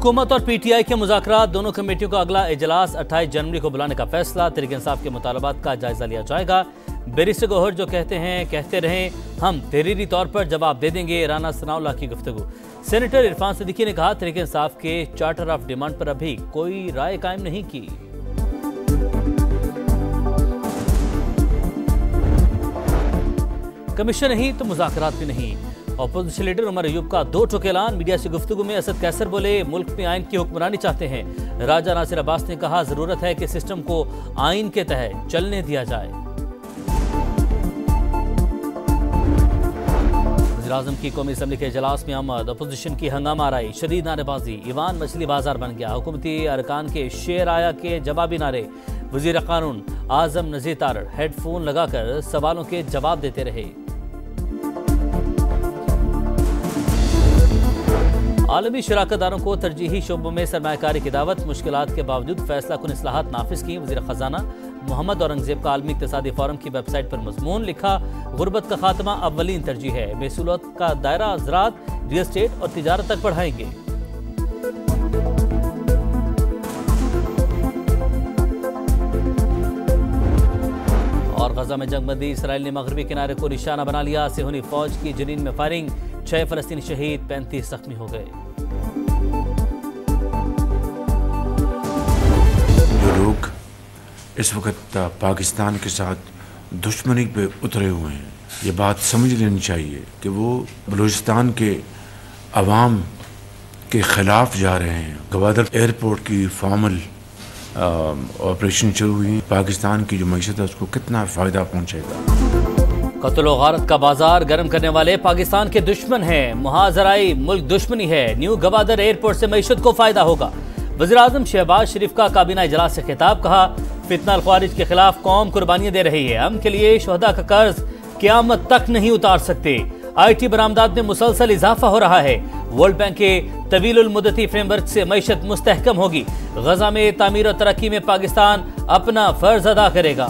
हुकूमत और पीटीआई के मुज़ाकरात, दोनों कमेटियों का अगला इजलास 28 जनवरी को बुलाने का फैसला। तहरीक इंसाफ के मुतालबात का जायजा लिया जाएगा। बैरिस्टर गौहर जो कहते रहें, हम तहरीरी तौर पर जवाब दे देंगे। राना सनाउल्लाह की गुफ्तगू। सेनेटर इरफान सिद्दीकी ने कहा, तहरीक इंसाफ के चार्टर ऑफ डिमांड पर अभी कोई राय कायम नहीं की। कमीशन नहीं तो मुज़ाकरात भी नहीं। अपोजिशन लीडर उमर अयूब का 2 टोक ऐलान। मीडिया से गुफ्तगू में असद कैसर बोले, मुल्क में आइन की हुक्मरानी चाहते हैं। राजा नासिर अब्बास ने कहा, जरूरत है कि सिस्टम को आइन के तहत चलने दिया जाए। वज़ीर-ए-आज़म की कौमी असम्बली के इजलास में आमद, अपोजिशन की हंगामा आराई, शदीद नारेबाजी, ईवान मछली बाजार बन गया। हुकूमती अरकान के शेर आया के जवाबी नारे। वज़ीर कानून आज़म नज़ीर तारड़ हेडफोन लगाकर सवालों के जवाब देते रहे। आलमी शराकतदारों को तरजीही शोबों में सरमायाकारी की दावत। मुश्किलात के बावजूद फैसला कुन इस्लाहात नाफिज की। वज़ीर ख़जाना मोहम्मद औरंगज़ेब का आलमी इक़्तिसादी फ़ोरम की वेबसाइट पर मज़मून लिखा, गुर्बत का खात्मा अव्वलीन तरजीह है। महसूलत का दायरा ज़राअत, रियल एस्टेट और तिजारत तक बढ़ाएंगे। और गजा में जंगबंदी, इसराइल ने मगरबी किनारे को निशाना बना लिया। सेहूनी फौज की जनीन में फायरिंग, 6 फ़लस्तीनी शहीद, 35 जख्मी हो गए। जो लोग इस वक्त पाकिस्तान के साथ दुश्मनी पे उतरे हुए हैं, ये बात समझ लेनी चाहिए कि वो बलूचिस्तान के अवाम के खिलाफ जा रहे हैं। गवादर एयरपोर्ट की फॉर्मल ऑपरेशन शुरू हुई। पाकिस्तान की जो मईशत है उसको कितना फ़ायदा पहुँचेगा। कत्ल और गारत का बाजार गर्म करने वाले पाकिस्तान के दुश्मन हैं। मुहाजराई मुल्क दुश्मनी है। न्यू गवादर एयरपोर्ट से मईशत को फायदा होगा। वज़ीर-ए-आज़म शहबाज शरीफ का काबीना इजलास से खिताब। कहा, फितना अल ख्वारिज के खिलाफ कौम कुर्बानियां दे रही है। हम के लिए शहदा का कर्ज क़यामत तक नहीं उतार सकते। IT बरामदात में मुसलसल इजाफा हो रहा है। वर्ल्ड बैंक के तवीलुल मुद्दती फ्रेमवर्क से मईशत मुस्तहकम होगी। गजा में तामीर और तरक्की में पाकिस्तान अपना फर्ज अदा करेगा।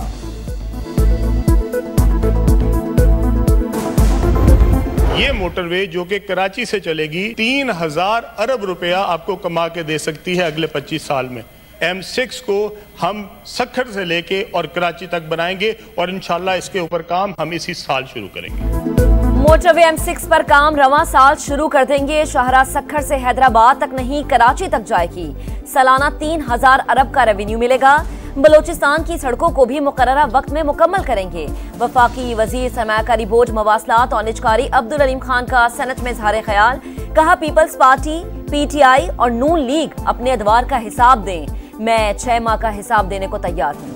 ये मोटरवे जो कि कराची से चलेगी 3000 अरब रुपया आपको कमा के दे सकती है अगले 25 साल में। M6 को हम सक्खर से लेके और कराची तक बनाएंगे और इंशाल्लाह इसके ऊपर काम हम इसी साल शुरू करेंगे। मोटरवे M6 पर काम रवां साल शुरू कर देंगे। शाहरा सक्खर से हैदराबाद तक नहीं, कराची तक जाएगी। सालाना 3000 अरब का रेवेन्यू मिलेगा। बलोचिस्तान की सड़कों को भी मुकर्ररा वक्त में मुकम्मल करेंगे। वफाकी वजीर सरमायाकारी बोर्ड मवासलात और निजकारी अब्दुल अलीम खान का सेनेट में इज़हार ख्याल। कहा, पीपल्स पार्टी, PTI और नून लीग अपने अदवार का हिसाब दें। मैं 6 माह का हिसाब देने को तैयार हूँ।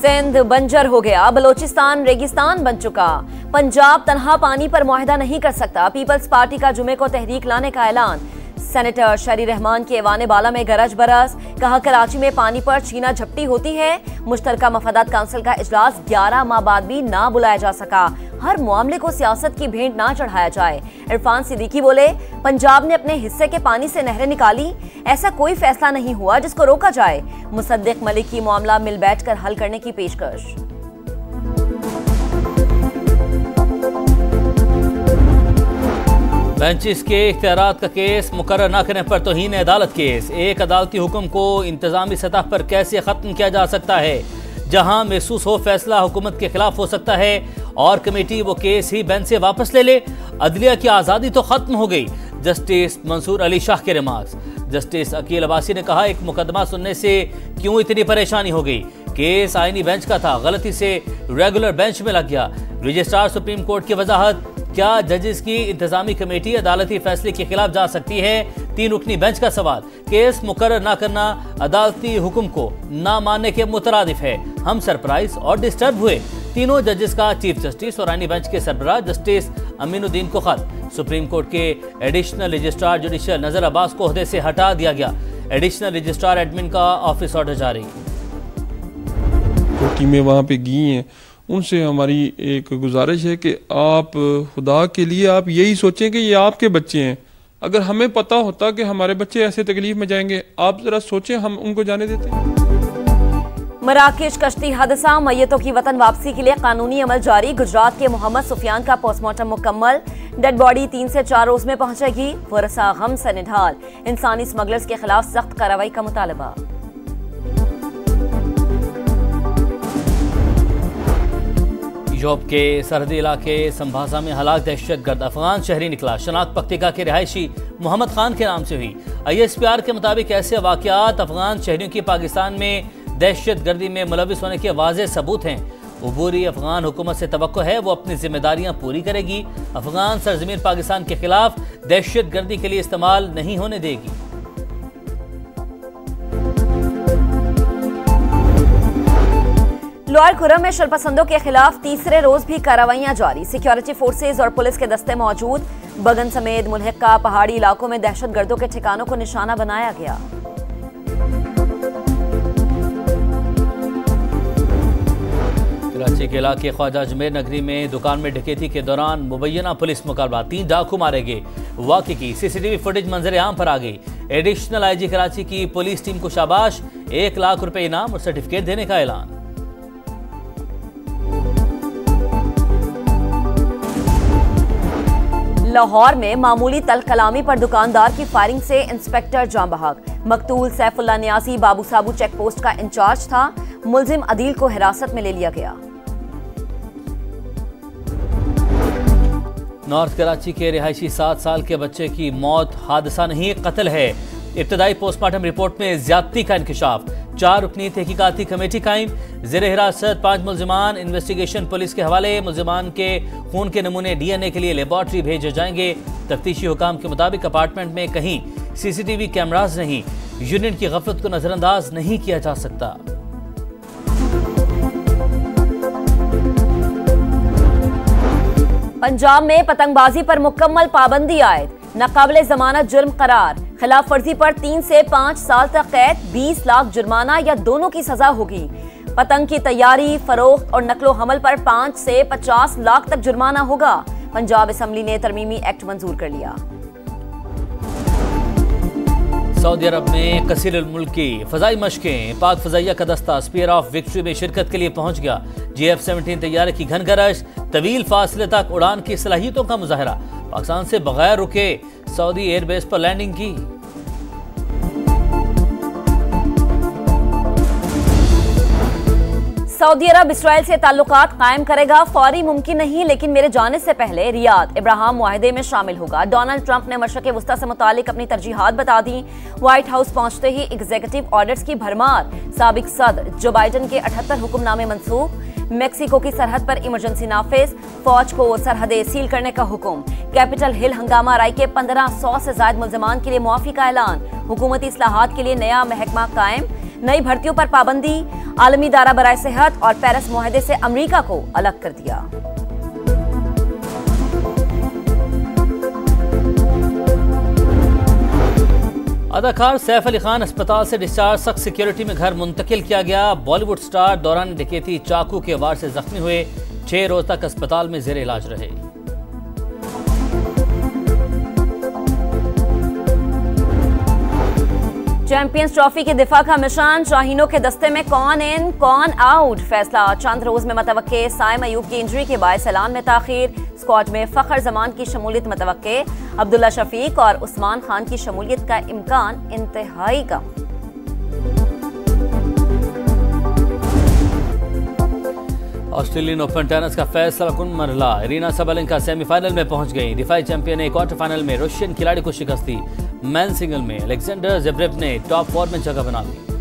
सिंध बंजर हो गया, बलोचिस्तान रेगिस्तान बन चुका। पंजाब तनहा पानी पर मुआहिदा नहीं कर सकता। पीपल्स पार्टी का जुमे को तहरीक लाने का ऐलान। सेनेटर शरी रहमान के ऐवान बाला में गरज बरस। कहा, कराची में पानी पर छीना झपटी होती है। मुश्तरका मफादात काउंसिल का इजलास 11 माह बाद भी ना बुलाया जा सका। हर मामले को सियासत की भेंट ना चढ़ाया जाए। इरफान सिद्दीकी बोले, पंजाब ने अपने हिस्से के पानी से नहरें निकाली, ऐसा कोई फैसला नहीं हुआ जिसको रोका जाए। मुसद्दिक मलिक की मामला मिल बैठकर हल करने की पेशकश। बेंचेस के इख्तियारात का केस मुकर्रर न करने पर तौहीन अदालत केस। एक अदालती हुक्म को इंतजामी सतह पर कैसे खत्म किया जा सकता है? जहां महसूस हो फैसला हुकूमत के खिलाफ हो सकता है और कमेटी वो केस ही बेंच से वापस ले ले। अदलिया की आज़ादी तो खत्म हो गई। जस्टिस मंसूर अली शाह के रिमार्क्स। जस्टिस अकील अब्बासी ने कहा, एक मुकदमा सुनने से क्यों इतनी परेशानी हो गई? केस आईनी बेंच का था, गलती से रेगुलर बेंच में लग गया। रजिस्ट्रार सुप्रीम कोर्ट की वजाहत। क्या जजेस की इंतजामी कमेटी अदालती फैसले के खिलाफ जा सकती है? 3 रुकनी बेंच का सवाल। केस मुकर्रर न करना अदालती हुक्म को ना मानने के मुतरादिफ है। हम सरप्राइज और डिस्टर्ब हुए। तीनों जजेस का चीफ जस्टिस और आईनी बेंच के सरबराह जस्टिस अमीनुद्दीन को खत। सुप्रीम कोर्ट के एडिशनल रजिस्ट्रार जुडिशियल नजर अब्बास को ओहदे से हटा दिया गया। एडिशनल रजिस्ट्रार एडमिन का ऑफिस ऑर्डर जारी। टीमें वहाँ पे गई हैं, उनसे हमारी एक गुजारिश है कि आप खुदा के लिए आप यही सोचें कि ये आपके बच्चे हैं। अगर हमें पता होता कि हमारे बच्चे ऐसे तकलीफ में जाएंगे, आप जरा सोचें हम उनको जाने देते हैं। मराकेश कश्ती हादसा, मैयतों की वतन वापसी के लिए कानूनी अमल जारी। गुजरात के मोहम्मद सुफियान का पोस्टमार्टम मुकम्मल, डेड बॉडी 3 से 4 रोज में पहुंचेगी। वरसा गम से निढाल, इंसानी स्मगलर्स के खिलाफ सख्त कार्रवाई का मुतालबा। योब के सरहदी इलाके संभासा में हलाक दहशतगर्द अफगान शहरी निकला। शनाख्त पख्तिका के रिहायशी मोहम्मद खान के नाम से हुई। ISPR के मुताबिक ऐसे वाकयात अफगान शहरियों की पाकिस्तान में दहशतगर्दी में मुलविस होने के वाज़ेह सबूत हैं। उबूरी अफगान हुकूमत से तवक्को है वो अपनी जिम्मेदारियां पूरी करेगी, अफगान सरजमीन पाकिस्तान के खिलाफ दहशतगर्दी के लिए इस्तेमाल नहीं होने देगी। लोअर खुर्रम में शरपसंदों के खिलाफ तीसरे रोज भी कार्रवाइयां जारी। सिक्योरिटी फोर्सेज और पुलिस के दस्ते मौजूद। बगन समेत मुल्हिका पहाड़ी इलाकों में दहशतगर्दों के ठिकानों को निशाना बनाया गया। कराची के इलाके ख्वाजा अजमेर नगरी में दुकान में डकैती के दौरान मुबैना पुलिस मुकाबला, 3 डाकू मारे गए। वाक़े की CCTV फुटेज मंजर आम पर आ गई। एडिशनल IG कराची की पुलिस टीम को शाबाश, 1 लाख रुपए इनाम और सर्टिफिकेट देने का ऐलान। लाहौर में मामूली तलकलामी पर दुकानदार की फायरिंग से इंस्पेक्टर जान बहक। मकतूल सैफुल्ला नियाजी बाबू साबू चेक पोस्ट का इंचार्ज था। मुलजिम अदील को हिरासत में ले लिया गया। नॉर्थ कराची के रिहायशी 7 साल के बच्चे की मौत हादसा नहीं कत्ल है। इब्तदाई पोस्टमार्टम रिपोर्ट में ज्यादती का इंकशाफ। 4 रुकनी तहकीकाती कमेटी कायम। ज़ेर हिरासत 5 मुल्जिमान। इन्वेस्टिगेशन पुलिस के हवाले। मुल्जिमान के खून के नमूने DNA के लिए लेबॉर्ट्री भेजे जाएंगे। तफ्तीशी हुकाम के मुताबिक अपार्टमेंट में कहीं CCTV कैमराज नहीं। यूनिट की गफलत को नजरअंदाज नहीं किया जा सकता। पंजाब में पतंगबाजी पर मुकम्मल पाबंदी आयद। नाकाबिले जमानत जुर्म करार। खिलाफ वर्जी पर 3 से 5 साल तक कैद, 20 लाख जुर्माना या दोनों की सजा होगी। पतंग की तैयारी, फरोख्त और नकलो हमल पर 5 से 50 लाख तक जुर्माना होगा। पंजाब असेंबली ने तरमीमी एक्ट मंजूर कर लिया। सऊदी अरब में कसीर मुल्क की फजाई मशकें। पाक फजाइया का दस्ता स्पीयर ऑफ विक्ट्री में शिरकत के लिए पहुंच गया। GF-17 तैयारे की घनगरज, तवील फासले तक उड़ान की सलाहियतों का मुजाहरा। पाकिस्तान से बगैर रुके सऊदी एयरबेस पर लैंडिंग की। सऊदी अरब इसराइल से ताल्लुकात कायम करेगा। फौरी मुमकिन नहीं, लेकिन मेरे जाने से पहले रियाद इब्राहिम मुआहदे में शामिल होगा। डोनाल्ड ट्रंप ने मशरक़ वस्ता से मुतालिक अपनी तरजीहात बता दी। व्हाइट हाउस पहुंचते ही एग्जीक्यूटिव ऑर्डर्स की भरमार। साबिक सदर जो बाइडन के 78 हुक्मनामे मनसूख। मेक्सिको की सरहद पर इमरजेंसी नाफिज। फौज को सरहदें सील करने का हुक्म। कैपिटल हिल हंगामा राय के 1500 से ज्यादा मुल्जिमान के लिए मुआफी का ऐलान। हुकूमती इस्लाहात के लिए नया महकमा कायम। नई भर्तियों पर पाबंदी। आलमी दारा बराए सेहत और पेरिस मुआहदे से अमेरिका को अलग कर दिया। अदाकार सैफ अली खान अस्पताल से डिस्चार्ज, सख्त सिक्योरिटी में घर मुंतकिल किया गया। बॉलीवुड स्टार दौरान डकैती चाकू के वार से जख्मी हुए। 6 रोज तक अस्पताल में जेर इलाज रहे। चैंपियंस ट्रॉफी के दिफा का मिशन। शाहीनों के दस्ते में कौन इन कौन आउट, फैसला चंद रोज में मतवक्के। साइम अयूब की इंजरी के बायस ऐलान में ताखीर। स्क्वाड में फखर जमान की शमूलियत मतवक्के। अब्दुल्ला शफीक और उस्मान खान की शमूलियत का इम्कान इंतहाई कम। ऑस्ट्रेलियन ओपन टेनिस का फैसला कुन मरहला। इरीना सबलेंका सेमीफाइनल में पहुंच गई। दिफाई चैंपियन ने क्वार्टर फाइनल में रशियन खिलाड़ी को शिकस्त दी। मेन सिंगल में अलेक्जेंडर ज़वेरेव ने टॉप 4 में जगह बना ली।